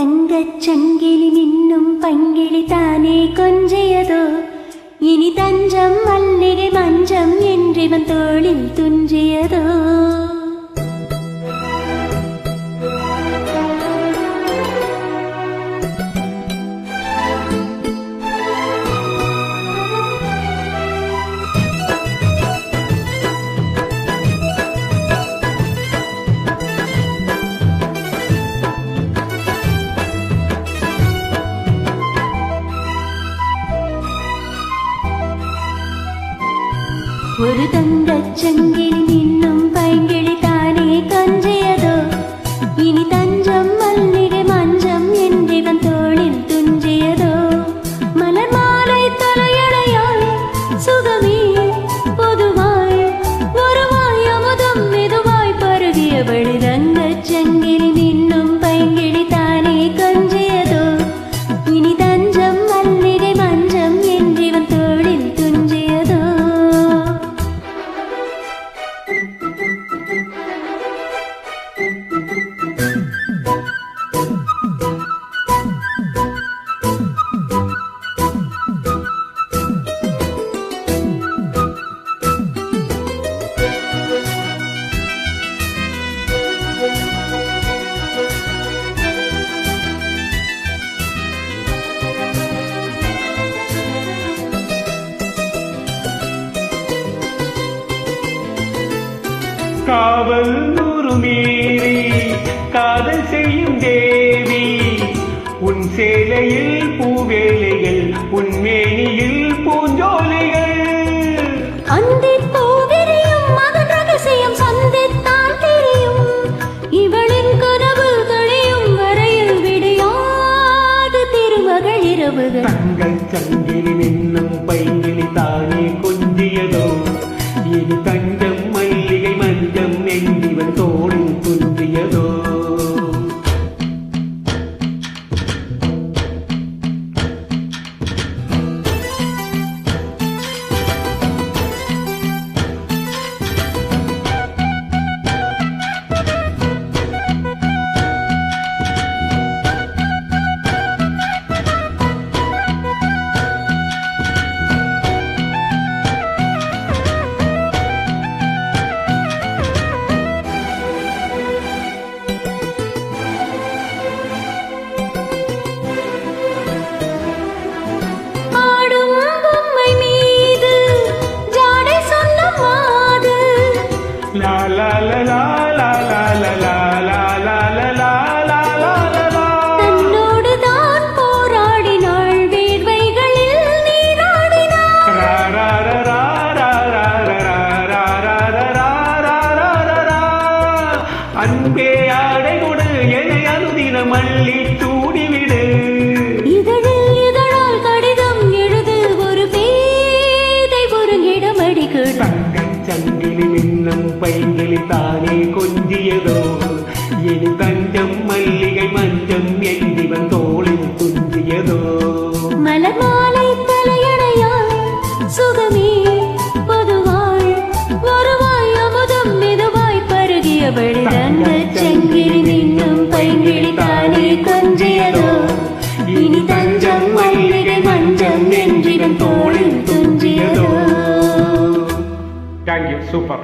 தங்கச்சங்கிலி மின்னும் பங்கிழி தானே கொஞ்சியதோ இனி தஞ்சம் மல்லிகை மஞ்சம் என்றிவன் தோளில் துஞ்சியதோ ஒரு தங்கச்சங்கிலி மின்னும் பைங்கிழி தானே கொஞ்சியதோ இனி தஞ்சம் மல்லிகை மஞ்சம் என்றிவன் தோளில் துஞ்சியதோ மலர் மாலை தலையடையாய் சுகமே பொதுவாய் ஒருவாய் அமுதம் மெதுவாய் பருகியபடி தங்கச்சங்கிலி மின்னும் பைங்கிழி தானே கொஞ்சியதோ இனி தஞ்சம் மல்லிகை மஞ்சம் என்றிவன் தோளில் துஞ்சியதோ காவல் நூறு மீறி காதல் செய்யும் தேவி உன் சேலையில் பூவேலைகள் உன் மேனியில் பூஞ்சோலைகள் அந்தி பூவிரியும் மகன் ரகசியம் சந்தித்தான் தெரியும் இவளின் கனவு தழியும் வரையில் விடையாது திருமகள் இரவுகள் தங்கள் சங்கிலி நின்னும் பைங்கிலி தானே கொஞ்சியதோ இனி தஞ்சம் மல்லிகை மஞ்சம் என்றிவன் தோளில் துஞ்சியதோ La la la la la la la la la la la la la la la தன்னோடு தான் போராடினாள் வேர்வைகளில் நீராடினாள் ra ra ra ra ra ra ra ra ra ra ra ra அன்பே ஆடை கொடு என்னை அனுதின மல்லி தூடிவிடு இதழில் இதழால் கடிதம் எழுது ஒரு பேதை ஒரு இடமடி கொடு சங்கிலி மின்னும் பைங்கிலி தானே கொஞ்சியதோ இனி தஞ்சம் மல்லிகை மஞ்சம் என்றிவன் தோளில் துஞ்சியதோ மலர் மாலை தலையடையாய் சுகமே பொதுவாய் ஒருவாய் அமுதம் மெதுவாய் பருகியபடி தங்கச்சங்கிலி மின்னும் பைங்கிழி தானே கொஞ்சியதோ இனி தஞ்சம் மல்லிகை மஞ்சம் என்றிவன் தோளில் துஞ்சியதோ. Thank you, super.